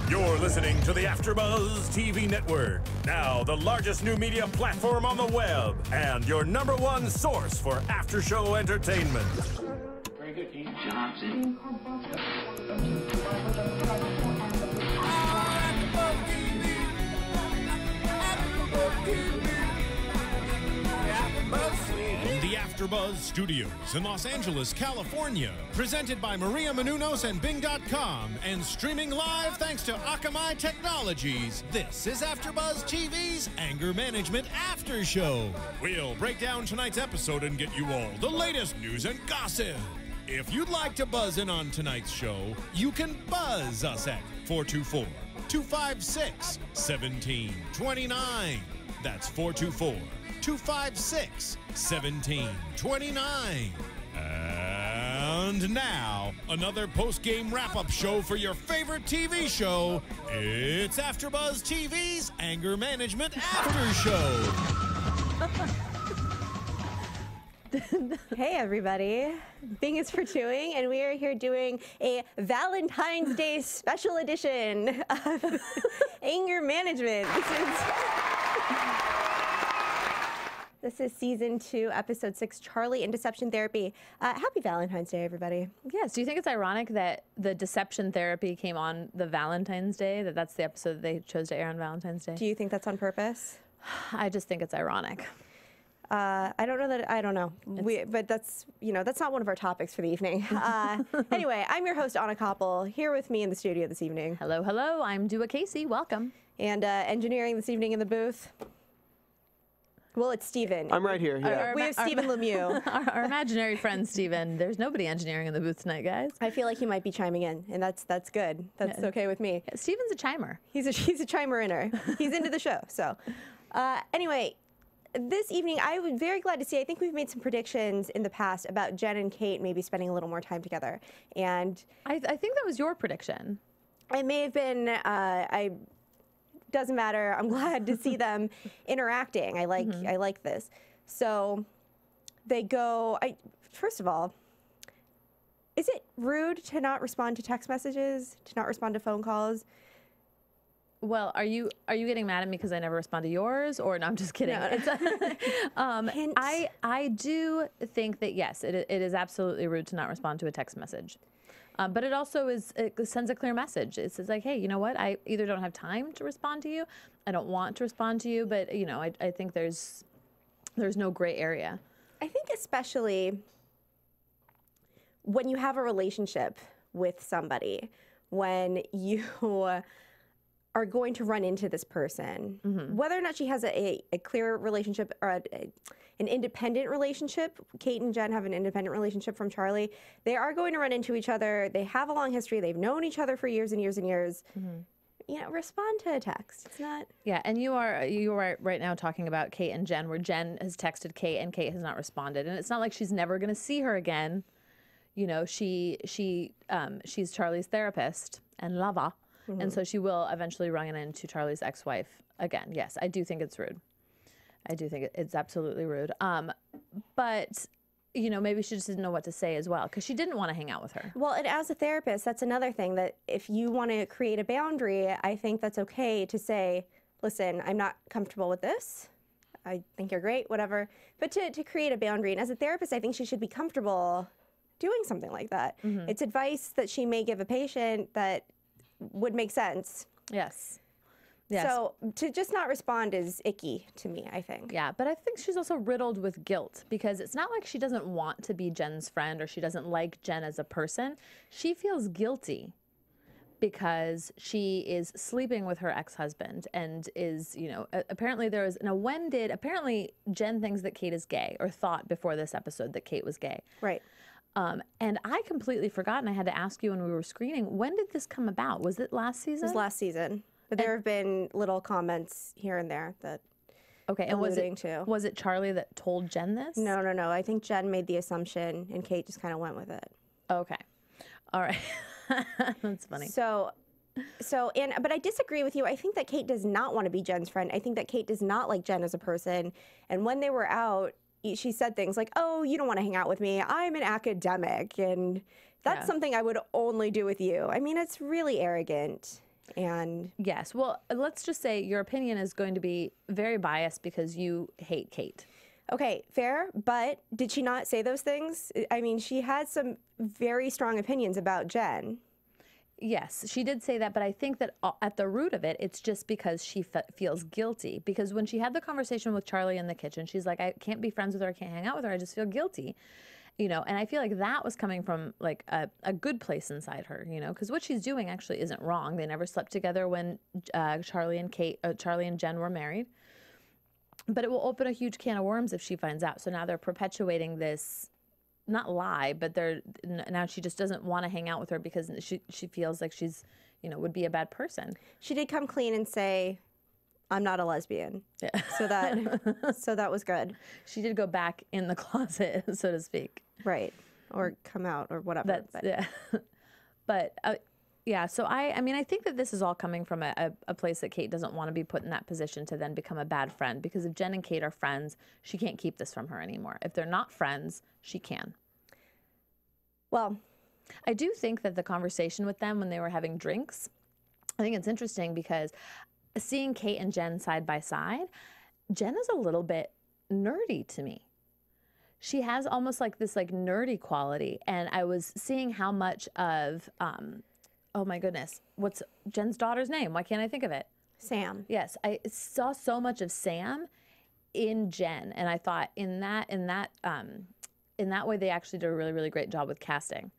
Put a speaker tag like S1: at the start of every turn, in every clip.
S1: You're listening to the AFTERBUZZ TV network, now the largest new media platform on the web, and your #1 source for after-show entertainment.
S2: Very good, Keith. Johnson.
S3: From the AFTERBUZZ Studios in Los Angeles, California, presented by Maria Menounos and Bing.com, and streaming live thanks to Akamai Technologies, this is AFTERBUZZ TV's Anger Management After Show. We'll break down tonight's episode and get you all the latest news and gossip. If you'd like to buzz in on tonight's show, you can buzz us at 424-256-1729. That's 424-256-1729. And now, another post-game wrap-up show for your favorite TV show. It's AFTERBUZZ TV's Anger Management After Show.
S4: Hey everybody, Bing is for chewing, and we are here doing a Valentine's Day special edition of Anger Management. This is season 2, episode 6, Charlie in Deception Therapy. Happy Valentine's Day, everybody.
S5: Yes. Do you think it's ironic that the Deception Therapy came on the Valentine's Day? That's the episode that they chose to air on Valentine's Day?
S4: Do you think that's on purpose?
S5: I just think it's ironic.
S4: I don't know that, I don't know. But that's, that's not one of our topics for the evening. Anyway, I'm your host, Anna Koppel, here with me in the studio this evening.
S5: Hello, hello. I'm Kaissi. Welcome.
S4: And engineering this evening in the booth. Well, it's Steven.
S6: I'm right here. Yeah.
S4: We have Steven Lemieux.
S5: Our imaginary friend, Steven. There's nobody engineering in the booth tonight, guys.
S4: I feel like he might be chiming in, and that's good. That's okay with me.
S5: Yeah, Steven's a chimer.
S4: He's a chimer-inner. He's into the show. So, anyway, this evening I was very glad to see. I think we've made some predictions in the past about Jen and Kate maybe spending a little more time together, and
S5: I think that was your prediction.
S4: It may have been. Doesn't matter. I'm glad to see them interacting. I like this. So they go. First of all, is it rude to not respond to text messages, to not respond to phone calls?
S5: Well, are you getting mad at me because I never respond to yours, or no? I'm just kidding.
S4: No.
S5: I do think that yes, it is absolutely rude to not respond to a text message. But it also it sends a clear message. It says like, hey, you know what? I either don't have time to respond to you, I don't want to respond to you, but I think there's no gray area. I
S4: think especially when you have a relationship with somebody, when you are going to run into this person, whether or not she has a clear relationship or an independent relationship. Kate and Jen have an independent relationship from Charlie. They are going to run into each other. They have a long history. They've known each other for years and years and years. Respond to a text. It's not. Yeah, and you are right now talking about Kate and Jen, where Jen has texted Kate and Kate has not responded, and it's not like she's never going to see her again. She's Charlie's therapist and lover, and so she will eventually run into Charlie's ex-wife again. Yes, I do think it's rude. I do think it's absolutely rude. But, maybe she just didn't know what to say as well, because she didn't want to hang out with her. Well, and as a therapist, that's another thing, that if you want to create a boundary, I think that's okay to say, listen, I'm not comfortable with this. I think you're great, whatever. But to create a boundary, and as a therapist, I think she should be comfortable doing something like that. It's advice that she may give a patient that would make sense. Yes. Yes. So to just not respond is icky to me, I think. Yeah, but I think she's also riddled with guilt, because it's not like she doesn't want to be Jen's friend or she doesn't like Jen as a person. She feels guilty because she is sleeping with her ex-husband and is, apparently apparently Jen thinks that Kate is gay, or thought before this episode that Kate was gay. Right. And I completely forgot, and I had to ask you when we were screening, when did this come about? Was it last season? It was last season. But there have been little comments here and there that and was it Charlie that told Jen this? No. I think Jen made the assumption and Kate just kind of went with it. Okay. All right. That's funny. But I disagree with you. I think that Kate does not want to be Jen's friend. I think that Kate does not like Jen as a person. And when they were out, she said things like, oh, you don't want to hang out with me. I'm an academic. And that's something I would only do with you. I mean, it's really arrogant.
S6: And
S4: Yes. Well, let's just say your opinion is going to be very biased because you hate Kate.
S6: okay, fair, but did she not say those things? I mean, she had some very strong opinions about Jen.
S4: Yes, she did say that, but I think that at the root of it, it's just because she feels guilty. Because when she had the conversation with Charlie in the kitchen, she's like, I can't be friends with her, I can't hang out with her, I just feel guilty. You know, and I feel like that was coming from like a good place inside her, you know, because what she's doing actually isn't wrong. They never slept together when Charlie and Jen were married. But it will open a huge can of worms if she finds out. So now they're perpetuating this, not lie, but now she just doesn't want to hang out with her because she feels like she's, you know, would be a bad person.
S6: She did come clean and say, I'm not a lesbian. Yeah. So that was good.
S4: She did go back in the closet, so to speak.
S6: Right. Or come out or whatever.
S4: Yeah. But yeah, so I mean, I think that this is all coming from a place that Kate doesn't want to be put in that position to then become a bad friend, because if Jen and Kate are friends, she can't keep this from her anymore. If they're not friends, she can.
S6: Well,
S4: I do think that the conversation with them when they were having drinks, I think it's interesting because seeing Kate and Jen side by side, Jen is a little bit nerdy to me. She has almost like this like nerdy quality, and I was seeing how much of oh my goodness, what's Jen's daughter's name? Why can't I think of it?
S6: Sam.
S4: Yes, I saw so much of Sam in Jen, and I thought in that way they actually did a really, really great job with casting.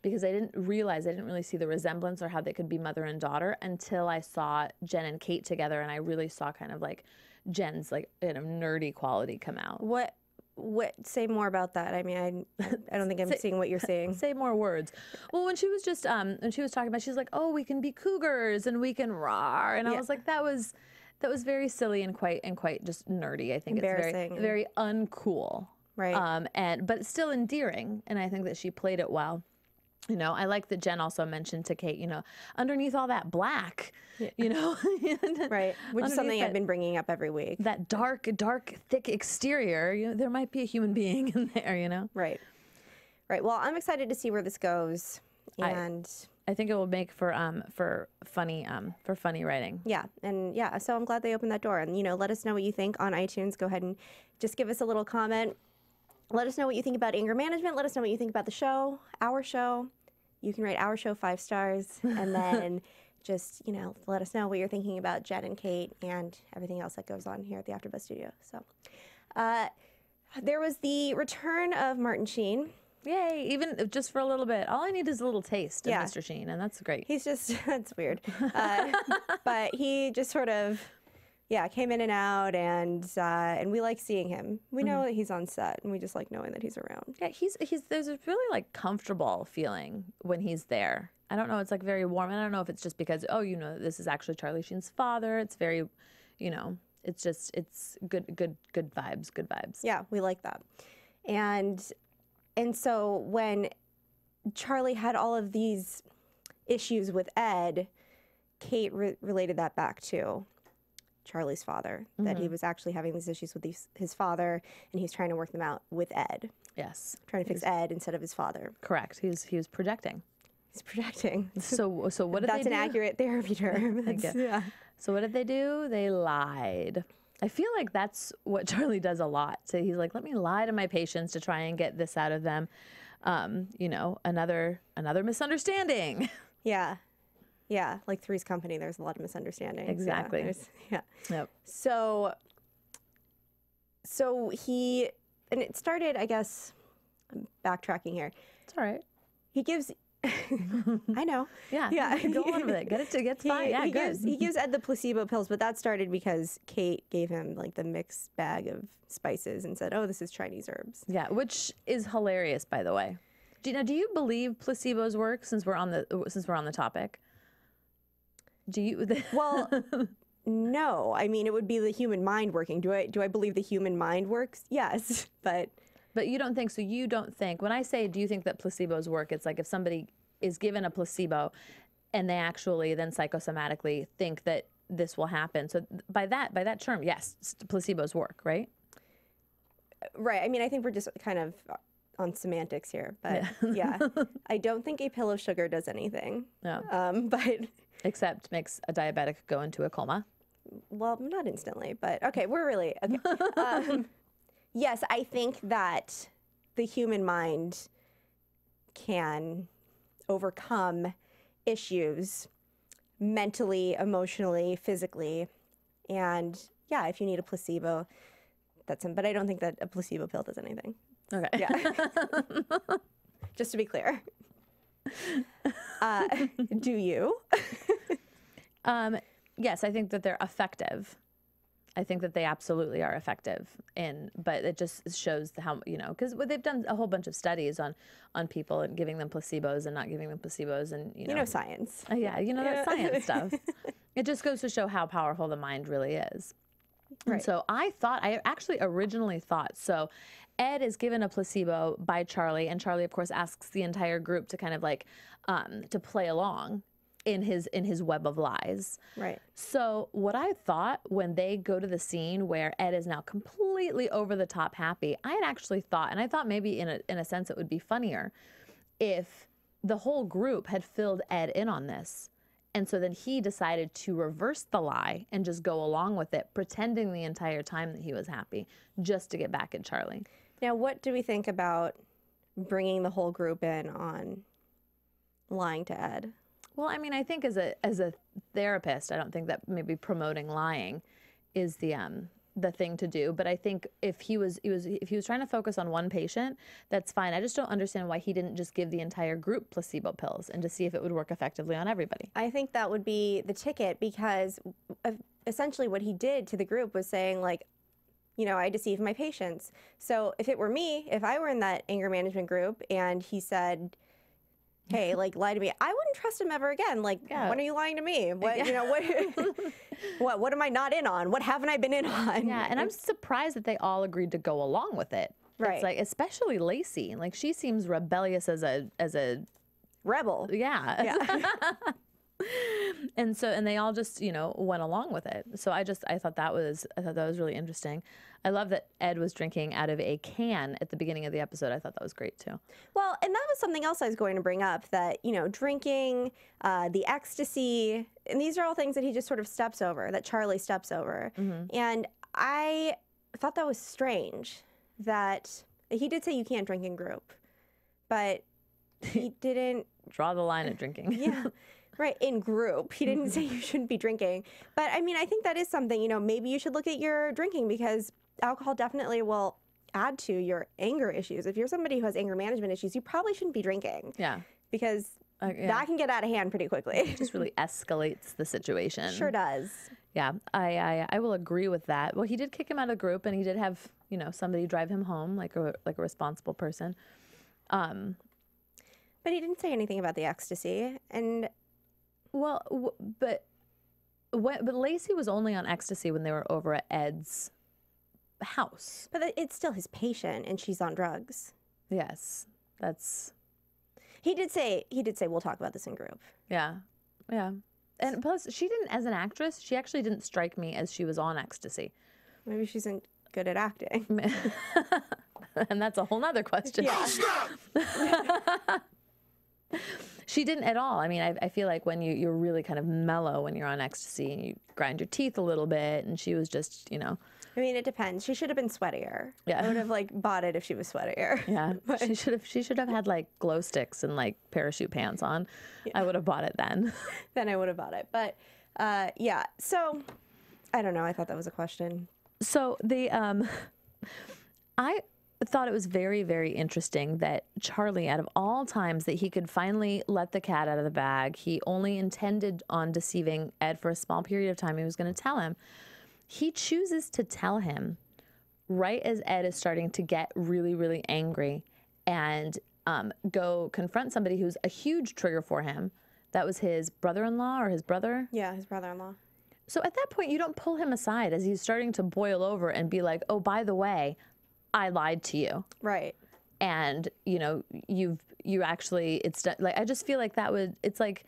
S4: Because I didn't really see the resemblance or how they could be mother and daughter until I saw Jen and Kate together, and I really saw kind of like Jen's like nerdy quality come out.
S6: What? Say more about that. I mean, I don't think I'm seeing what you're saying.
S4: Say more words. Well, when she was just when she was talking about, she's like, "Oh, we can be cougars and we can roar," and I was like, that was very silly and quite just nerdy. I think it's very very uncool.
S6: Right.
S4: But still endearing, and I think that she played it well. You know, I like that Jen also mentioned to Kate, you know, underneath all that black, you know.
S6: Right, which is something I've been bringing up every week.
S4: That dark, thick exterior, you know, there might be a human being in there, you know.
S6: Right. Right. Well, I'm excited to see where this goes, and
S4: I think it will make for funny writing.
S6: Yeah, and yeah, so I'm glad they opened that door. And, you know, let us know what you think on iTunes. Go ahead and just give us a little comment. Let us know what you think about anger management. Let us know what you think about the show, our show. You can rate our show 5 stars, and then just, you know, let us know what you're thinking about Jen and Kate and everything else that goes on here at the AfterBuzz studio. So there was the return of Martin Sheen.
S4: Yay, even just for a little bit. All I need is a little taste of Mr. Sheen, and that's great.
S6: He's just, that's weird. But he just sort of, came in and out, and we like seeing him. We know that he's on set, and we just like knowing that he's around.
S4: Yeah, he's there's a really like comfortable feeling when he's there. I don't know, it's like very warm. And I don't know if it's just because, oh, you know, this is actually Charlie Sheen's father. It's very, you know, it's just, it's good vibes.
S6: Yeah, we like that. And so when Charlie had all of these issues with Ed, Kate related that back to Charlie's father, that he was actually having these issues with his father, and he's trying to work them out with Ed.
S4: Yes.
S6: Trying to fix Ed instead of his father.
S4: Correct. He was projecting.
S6: He's projecting.
S4: So what did they do?
S6: That's an accurate therapy term. Yeah.
S4: So what did they do? They lied. I feel like that's what Charlie does a lot. So he's like, let me lie to my patients to try and get this out of them. You know, another misunderstanding.
S6: Yeah. Yeah, like Three's Company, there's a lot of misunderstandings.
S4: Exactly.
S6: Yeah.
S4: Yep.
S6: So he, and it started, I guess, I'm backtracking here.
S4: It's all right.
S6: He gives, I know.
S4: Yeah. Go on with it. Get fine. Yeah, good.
S6: He gives Ed the placebo pills, but that started because Kate gave him like the mixed bag of spices and said, "Oh, this is Chinese herbs."
S4: Yeah, which is hilarious, by the way. Do you believe placebos work? Since we're on the topic. Do you?
S6: Well, no. I mean, it would be the human mind working. Do I believe the human mind works? Yes, but
S4: you don't think so. You don't think when I say, do you think that placebos work? It's like if somebody is given a placebo, and they actually then psychosomatically think that this will happen. So by that term, yes, placebos work, right?
S6: Right. I mean, I think we're just kind of on semantics here, but yeah, I don't think a pill of sugar does anything.
S5: No.
S6: But
S5: Except makes a diabetic go into a coma.
S6: well, not instantly, but okay, we're really okay. Yes, I think that the human mind can overcome issues mentally, emotionally, physically, and yeah, if you need a placebo, that's him. But I don't think that a placebo pill does anything.
S5: Okay.
S6: Yeah. Just to be clear. Do you?
S5: Yes, I think that they're effective. I think that they absolutely are effective but it just shows how, because they've done a whole bunch of studies on people and giving them placebos and not giving them placebos and,
S6: Science.
S5: Yeah, that science stuff. It just goes to show how powerful the mind really is.
S6: Right.
S5: And so I actually originally thought, so Ed is given a placebo by Charlie, and Charlie, of course, asks the entire group to kind of like, to play along in his web of lies.
S6: Right.
S5: So what I thought when they go to the scene where Ed is now completely over the top happy, I had actually thought, and I thought maybe in a sense it would be funnier if the whole group had filled Ed in on this. And so then he decided to reverse the lie and just go along with it, pretending the entire time that he was happy, just to get back at Charlie.
S6: Now, what do we think about bringing the whole group in on lying to Ed?
S5: Well, I mean, I think as a therapist, I don't think that maybe promoting lying is the thing to do. But I think if he was trying to focus on one patient, that's fine. I just don't understand why he didn't just give the entire group placebo pills and to see if it would work effectively on everybody.
S6: I think that would be the ticket, because essentially what he did to the group was saying, like, I deceive my patients. So if it were me, if I were in that anger management group and he said, hey, like, lie to me, I wouldn't trust him ever again. Like, when are you lying to me? What, what am I not in on? What haven't I been in on?
S5: Yeah, and I'm surprised that they all agreed to go along with it.
S6: Right.
S5: It's like, especially Lacey. Like, she seems rebellious as a
S6: rebel.
S5: Yeah. And they all just, went along with it. So I thought that was really interesting. I love that Ed was drinking out of a can at the beginning of the episode. I thought that was great too.
S6: Well, and that was something else I was going to bring up, that, drinking, the ecstasy, and these are all things that he just sort of steps over, that Charlie steps over. Mm-hmm. And I thought that was strange, that he did say you can't drink in group, but he didn't
S5: draw the line at drinking.
S6: Yeah. Right, in group. He didn't say you shouldn't be drinking. But I mean, I think that is something, maybe you should look at your drinking, because alcohol definitely will add to your anger issues. If you're somebody who has anger management issues, you probably shouldn't be drinking.
S5: Yeah.
S6: Because that can get out of hand pretty quickly.
S5: It just really escalates the situation.
S6: Sure does.
S5: Yeah, I will agree with that. Well, he did kick him out of the group, and he did have, somebody drive him home, like a responsible person.
S6: But he didn't say anything about the ecstasy, and...
S5: Well, but Lacey was only on ecstasy when they were over at Ed's house.
S6: But it's still his patient, and she's on drugs.
S5: Yes, that's...
S6: He did say, we'll talk about this in group.
S5: Yeah, yeah. And plus, she didn't, as an actress, she actually didn't strike me as she was on ecstasy.
S6: Maybe she isn't good at acting.
S5: And that's a whole nother question.
S6: Yeah.
S5: She didn't at all. I mean, I feel like when you're really kind of mellow when you're on ecstasy and you grind your teeth a little bit, and she was just,
S6: I mean, it depends. She should have been sweatier.
S5: Yeah.
S6: I would have bought it if she was sweatier.
S5: Yeah. She should have had like glow sticks and like parachute pants on. Yeah. I would have bought it then.
S6: Then I would have bought it. But yeah. So I don't know. I thought that was a question.
S5: So I thought it was very, very interesting that Charlie, out of all times that he could finally let the cat out of the bag, he only intended on deceiving Ed for a small period of time. He was going to tell him. He chooses to tell him right as Ed is starting to get really, really angry and go confront somebody who's a huge trigger for him. That was his brother-in-law or his brother?
S6: Yeah, his brother-in-law.
S5: So at that point, you don't pull him aside as he's starting to boil over and be like, oh, by the way, I lied to you.
S6: Right.
S5: And, you actually, it's like, I just feel like it's like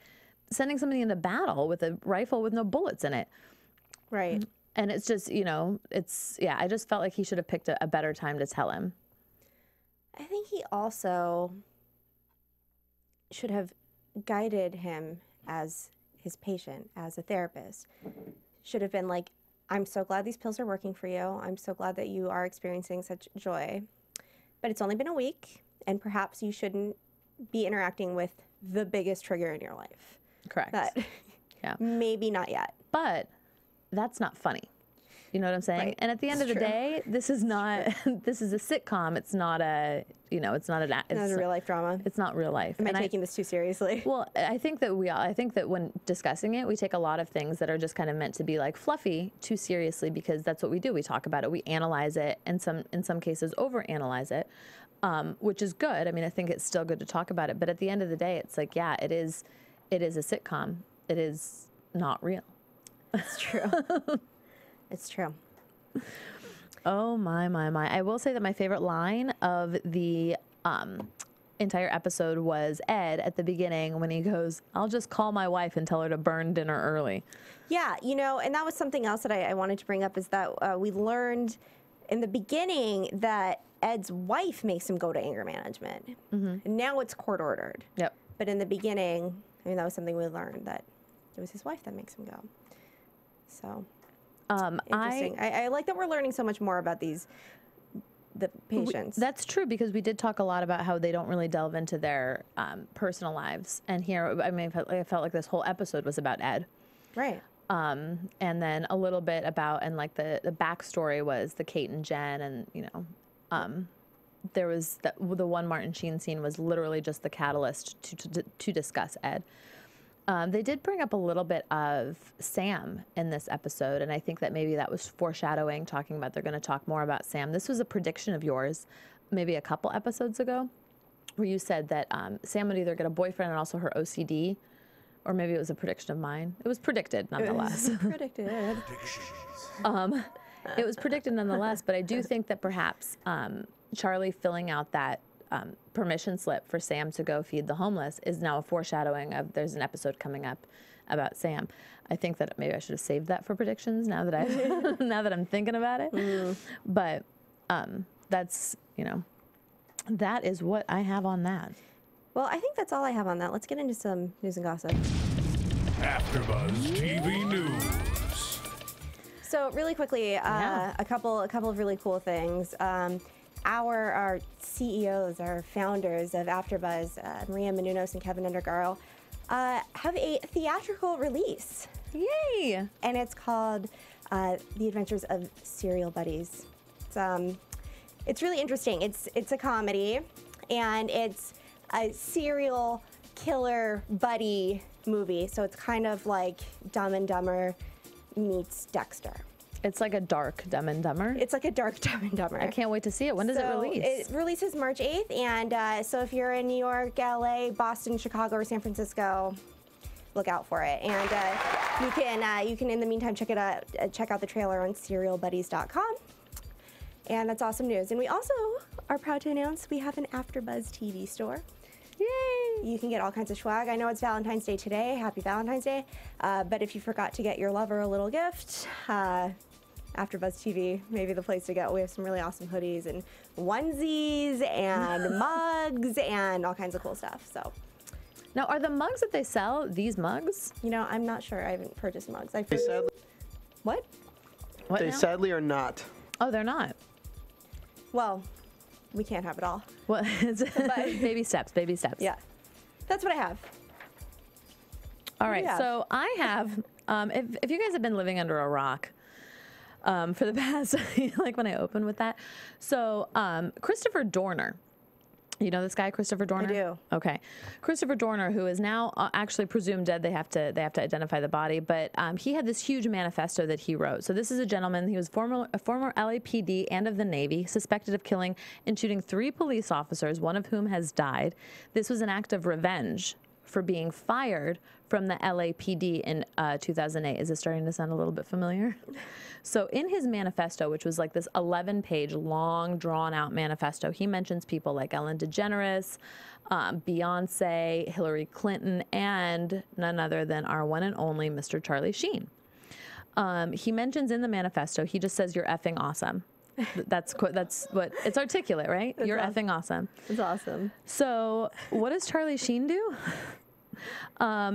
S5: sending somebody into battle with a rifle with no bullets in it.
S6: Right.
S5: And it's just, I just felt like he should have picked a better time to tell him.
S6: I think he also should have guided him as his patient, as a therapist. Should have been like, I'm so glad these pills are working for you. I'm so glad that you are experiencing such joy. But it's only been a week, and perhaps you shouldn't be interacting with the biggest trigger in your life.
S5: Correct.
S6: But
S5: Yeah.
S6: maybe not yet.
S5: But that's not funny. You know what I'm saying?
S6: Right.
S5: And at the end of the day, this is not, this is a sitcom. It's not a, you know, it's not an, it's
S6: Not a real life drama.
S5: It's not real life.
S6: Am I
S5: And
S6: taking this too seriously?
S5: Well, I think that when discussing it, we take a lot of things that are just kind of meant to be like fluffy too seriously, because that's what we do. We talk about it, we analyze it, and in some cases overanalyze it, which is good. I mean, I think it's still good to talk about it, but at the end of the day, it's like, yeah, it is a sitcom. It is not real.
S6: It's true. It's true.
S5: Oh my. I will say that my favorite line of the entire episode was Ed at the beginning when he goes, I'll just call my wife and tell her to burn dinner early.
S6: Yeah, you know, and that was something else that I wanted to bring up, is that we learned in the beginning that Ed's wife makes him go to anger management. And now it's court ordered.
S5: Yep.
S6: But in the beginning, I mean, that was something we learned, that it was his wife that makes him go. So, interesting. I like that we're learning so much more about the patients.
S5: That's true, because we did talk a lot about how they don't really delve into their personal lives. And here, I mean, I felt like this whole episode was about Ed.
S6: Right.
S5: And then a little bit about, and like the backstory was the Kate and Jen, and, you know, there was the one Martin Sheen scene was literally just the catalyst to discuss Ed. They did bring up a little bit of Sam in this episode, and I think that maybe that was foreshadowing, talking about they're going to talk more about Sam. This was a prediction of yours maybe a couple episodes ago, where you said that Sam would either get a boyfriend and also her OCD, or maybe it was a prediction of mine. It was predicted nonetheless.
S6: Predicted.
S5: It was predicted nonetheless, but I do think that perhaps Charlie filling out that permission slip for Sam to go feed the homeless is now a foreshadowing of there's an episode coming up about Sam. I think that maybe I should have saved that for predictions now that now that I'm thinking about it. But that's, you know, that is what I have on that.
S6: Well, I think that's all I have on that. Let's get into some news and gossip.
S1: AfterBuzz TV News.
S6: So really quickly, a couple of really cool things. Our CEOs, our founders of AfterBuzz, Maria Menounos and Kevin Undergaro, have a theatrical release.
S5: Yay!
S6: And it's called The Adventures of Serial Buddies. It's really interesting. It's a comedy, and it's a serial killer buddy movie. So it's kind of like Dumb and Dumber meets Dexter.
S5: It's like a dark Dumb and Dumber.
S6: It's like a dark Dumb and Dumber.
S5: I can't wait to see it. When does it release?
S6: It releases March 8th, and so if you're in New York, LA, Boston, Chicago, or San Francisco, look out for it. And you can in the meantime check out the trailer on serialbuddies.com. And that's awesome news. And we also are proud to announce we have an AfterBuzz TV store. Yay! You can get all kinds of swag. I know it's Valentine's Day today. Happy Valentine's Day. But if you forgot to get your lover a little gift, AfterBuzz TV may be the place to go. We have some really awesome hoodies and onesies and mugs and all kinds of cool stuff. So,
S5: now, are the mugs that they sell these mugs?
S6: you know, I'm not sure. I haven't purchased mugs. What?
S5: What
S7: They
S5: now?
S7: sadly are not.
S5: Oh, they're not.
S6: Well, we can't have it all.
S5: What? Baby steps. Baby steps.
S6: Yeah. That's what I have.
S5: All right.
S6: Yeah.
S5: So I have. If you guys have been living under a rock for the past, like when I opened with that, so Christopher Dorner. You know this guy, Christopher Dorner?
S6: I do.
S5: Okay. Christopher Dorner, who is now actually presumed dead. They have to identify the body, but he had this huge manifesto that he wrote. So this is a gentleman. He was a former LAPD and of the Navy, suspected of killing and shooting 3 police officers, one of whom has died. This was an act of revenge for being fired from the LAPD in 2008. Is this starting to sound a little bit familiar? So in his manifesto, which was like this 11-page long, drawn-out manifesto, he mentions people like Ellen DeGeneres, Beyonce, Hillary Clinton, and none other than our one and only Mr. Charlie Sheen. He mentions in the manifesto, he just says, "You're effing awesome." That's what it's articulate, right? You're
S6: awesome.
S5: effing awesome.
S6: It's awesome.
S5: So what does Charlie Sheen do?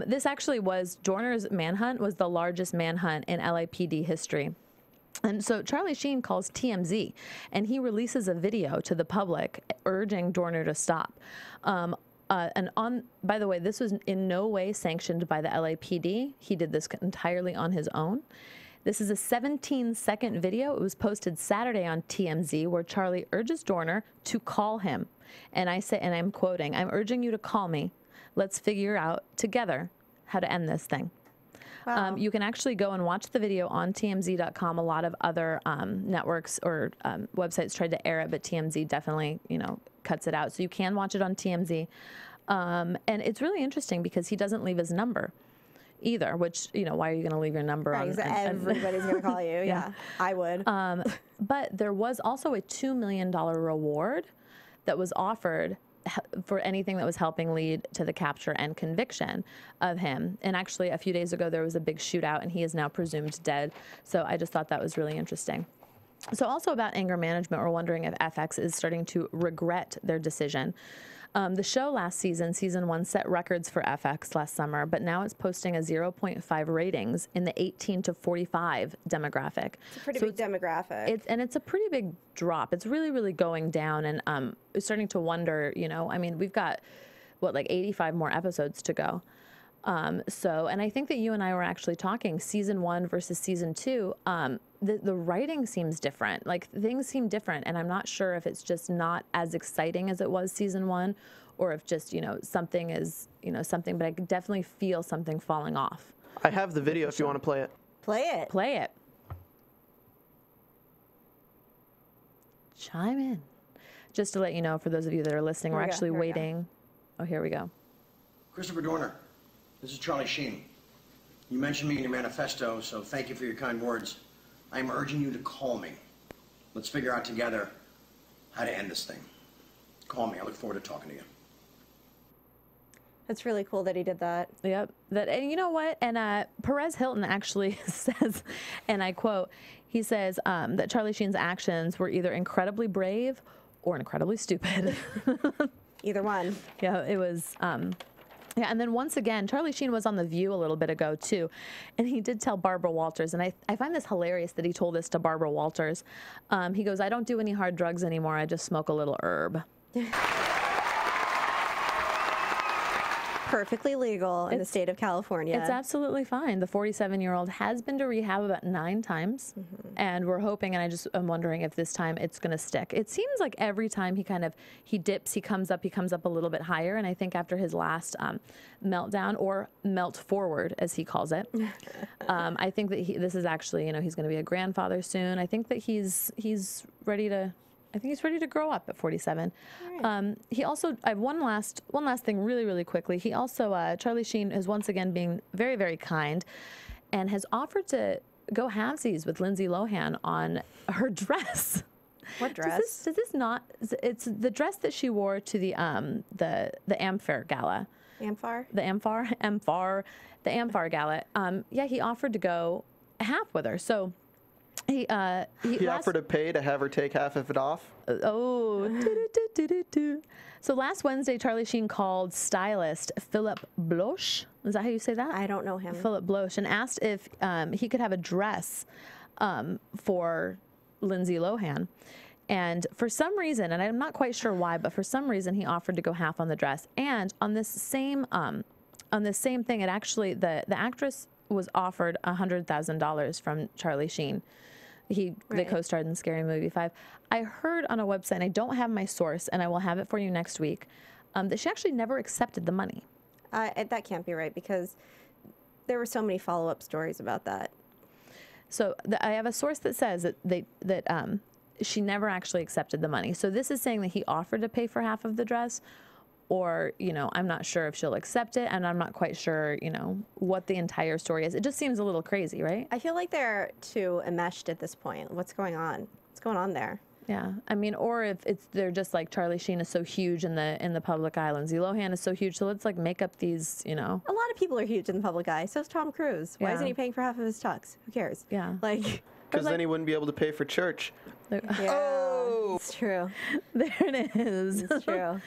S5: This actually was Dorner's manhunt was the largest manhunt in LAPD history. And so Charlie Sheen calls TMZ, and he releases a video to the public urging Dorner to stop. By the way, this was in no way sanctioned by the LAPD. He did this entirely on his own. This is a 17-second video. It was posted Saturday on TMZ, where Charlie urges Dorner to call him. And I'm quoting, "I'm urging you to call me. Let's figure out together how to end this thing."
S6: Wow.
S5: You can actually go and watch the video on TMZ.com. A lot of other networks or websites tried to air it, but TMZ definitely, cuts it out. So you can watch it on TMZ. And it's really interesting because he doesn't leave his number either, which, why are you going to leave your number
S6: Right,
S5: on?
S6: everybody's going to call you. Yeah, I would.
S5: But there was also a $2 million reward that was offered for anything that was helping lead to the capture and conviction of him. And actually, a few days ago, there was a big shootout, and he is now presumed dead. So I just thought that was really interesting. So also about anger management, we're wondering if FX is starting to regret their decision. The show last season, season 1, set records for FX last summer, but now it's posting a 0.5 ratings in the 18 to 45 demographic.
S6: It's a pretty big demographic.
S5: It's a pretty big drop. It's really, really going down, and starting to wonder, we've got, 85 more episodes to go. And I think that you and I were actually talking season 1 versus season 2. The writing seems different. Like, things seem different, and I'm not sure if it's just not as exciting as it was season 1, or if just something is something. But I could definitely feel something falling off.
S7: I have the video if you want to play it.
S6: Play it.
S5: Play it. Chime in. Just to let you know, for those of you that are listening, we're actually waiting. Oh, here we go.
S8: Christopher Dorner, this is Charlie Sheen. You mentioned me in your manifesto, so thank you for your kind words. I am urging you to call me. Let's figure out together how to end this thing. Call me. I look forward to talking to you.
S6: That's really cool that he did that.
S5: Yep. And you know what? And Perez Hilton actually says, and I quote, he says that Charlie Sheen's actions were either incredibly brave or incredibly stupid.
S6: Either one.
S5: Yeah, it was. Yeah, and then once again, Charlie Sheen was on The View a little bit ago, too. And he did tell Barbara Walters, and I find this hilarious that he told this to Barbara Walters. He goes, "I don't do any hard drugs anymore. I just smoke a little herb."
S6: Perfectly legal in the state of California.
S5: It's absolutely fine. The 47-year-old has been to rehab about 9 times, and we're hoping, and I'm wondering if this time it's going to stick. It seems like every time he dips, he comes up a little bit higher, and I think after his last meltdown, or melt forward, as he calls it, I think that this is actually, he's going to be a grandfather soon. I think that he's ready to. I think he's ready to grow up at 47. Right. He also, I have one last thing really, really quickly. He also, Charlie Sheen is once again being very, very kind and has offered to go halvesies with Lindsay Lohan on her dress.
S6: What dress?
S5: Does this not, it's the dress that she wore to the Amphar Gala.
S6: Amphar?
S5: The Amphar Gala. Yeah, he offered to go half with her. So, He
S7: offered to pay to have her take half of it off.
S5: So last Wednesday, Charlie Sheen called stylist Philip Bloch. Is that how you say that?
S6: I don't know him.
S5: Philip Bloch, and asked if he could have a dress for Lindsay Lohan. And for some reason, and I'm not quite sure why, but for some reason he offered to go half on the dress. And on this same thing, it actually the actress was offered $100,000 from Charlie Sheen. They co-starred in Scary Movie 5. I heard on a website, and I don't have my source, and I will have it for you next week, that she actually never accepted the money.
S6: That can't be right, because there were so many follow-up stories about that. So
S5: I have a source that says that she never actually accepted the money. So this is saying that he offered to pay for half of the dress, or, I'm not sure if she'll accept it, and I'm not quite sure, what the entire story is. It just seems a little crazy, right?
S6: I feel like they're too enmeshed at this point. What's going on? What's going on there?
S5: Yeah, or if they're just like, Charlie Sheen is so huge in the public eye, Lindsay Lohan is so huge, so let's make up these, A lot
S6: of people are huge in the public eye. So's Tom Cruise. Why isn't he paying for half of his tux? Who cares?
S5: Yeah.
S7: Because then he wouldn't be able to pay for church.
S6: Yeah, it's true.
S4: There it is.
S6: It's true.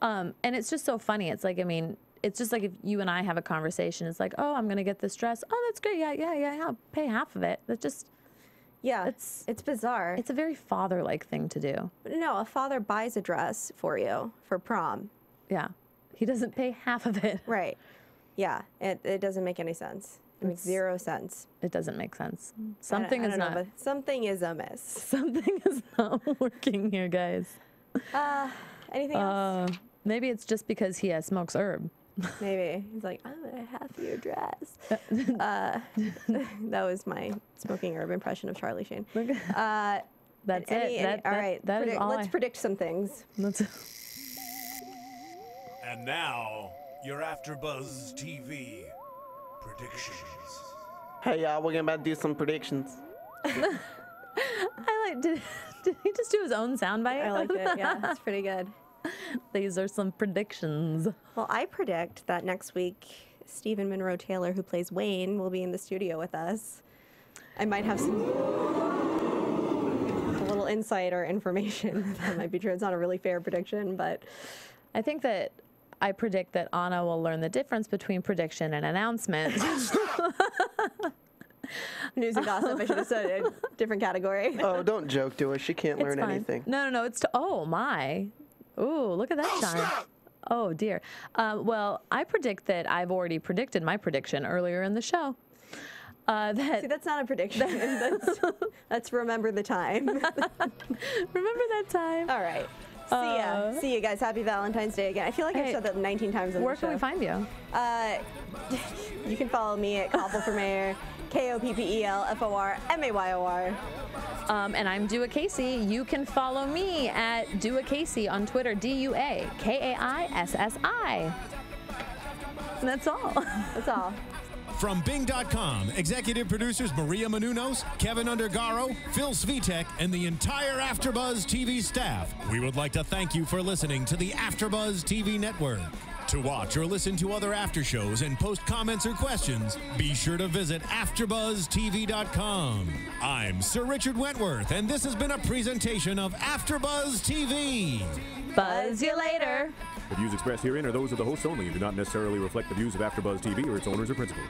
S4: And it's just so funny. It's like, I mean, it's just like if you and I have a conversation, it's like, oh, I'm going to get this dress. Oh, that's great. Yeah. I'll pay half of it. That just,
S6: Yeah, it's bizarre.
S4: it's a very father-like thing to do.
S6: But no, a father buys a dress for you for prom.
S4: Yeah. He doesn't pay half of it.
S6: Right. Yeah, it doesn't make any sense. It makes zero sense.
S4: It doesn't make sense. Something
S6: I
S4: is
S6: don't know,
S4: not.
S6: but something is amiss.
S4: Something is not working here, guys.
S6: Anything else?
S4: Maybe it's just because he smokes herb.
S6: Maybe. He's like, I'm going to half your dress. That was my smoking herb impression of Charlie Sheen.
S4: That's it.
S6: All right.
S4: That is all
S6: let's predict some things.
S1: And now, your AfterBuzz TV predictions.
S7: Hey, y'all, we're about to do some predictions.
S4: I like. Did he just do his own soundbite?
S6: I liked it. Yeah, that's pretty good.
S4: These are some predictions.
S6: Well, I predict that next week, Stephen Monroe Taylor, who plays Wayne, will be in the studio with us. I might have a little insight or information that might be true. It's not a really fair prediction, but
S4: I think that I predict that Anna will learn the difference between prediction and announcement.
S6: news and gossip, I should have said a different category.
S7: Oh, don't joke to her. She can't learn
S4: fine.
S7: anything.
S4: No. It's oh my. Ooh, look at that shine. Oh dear. Well, I predict that I've already predicted my prediction earlier in the show.
S6: See, that's not a prediction. That's remember the time.
S4: Remember that time?
S6: All right. See ya. See you guys. Happy Valentine's Day again. I feel like I've said that 19 times on
S4: Where
S6: the show.
S4: can we find you?
S6: You can follow me at Koppel for Mayor, KOPPELFORMAYOR.
S4: And I'm Dua Kaissi. You can follow me at Dua Kaissi on Twitter, DUAKAISSI. And that's all.
S6: That's all.
S3: From Bing.com, executive producers Maria Menounos, Kevin Undergaro, Phil Svitek, and the entire AfterBuzz TV staff, we would like to thank you for listening to the AfterBuzz TV network. To watch or listen to other after shows and post comments or questions, be sure to visit AfterBuzzTV.com. I'm Sir Richard Wentworth, and this has been a presentation of AfterBuzz TV.
S4: Buzz you later.
S9: The views expressed herein are those of the hosts only and do not necessarily reflect the views of AfterBuzz TV or its owners or principals.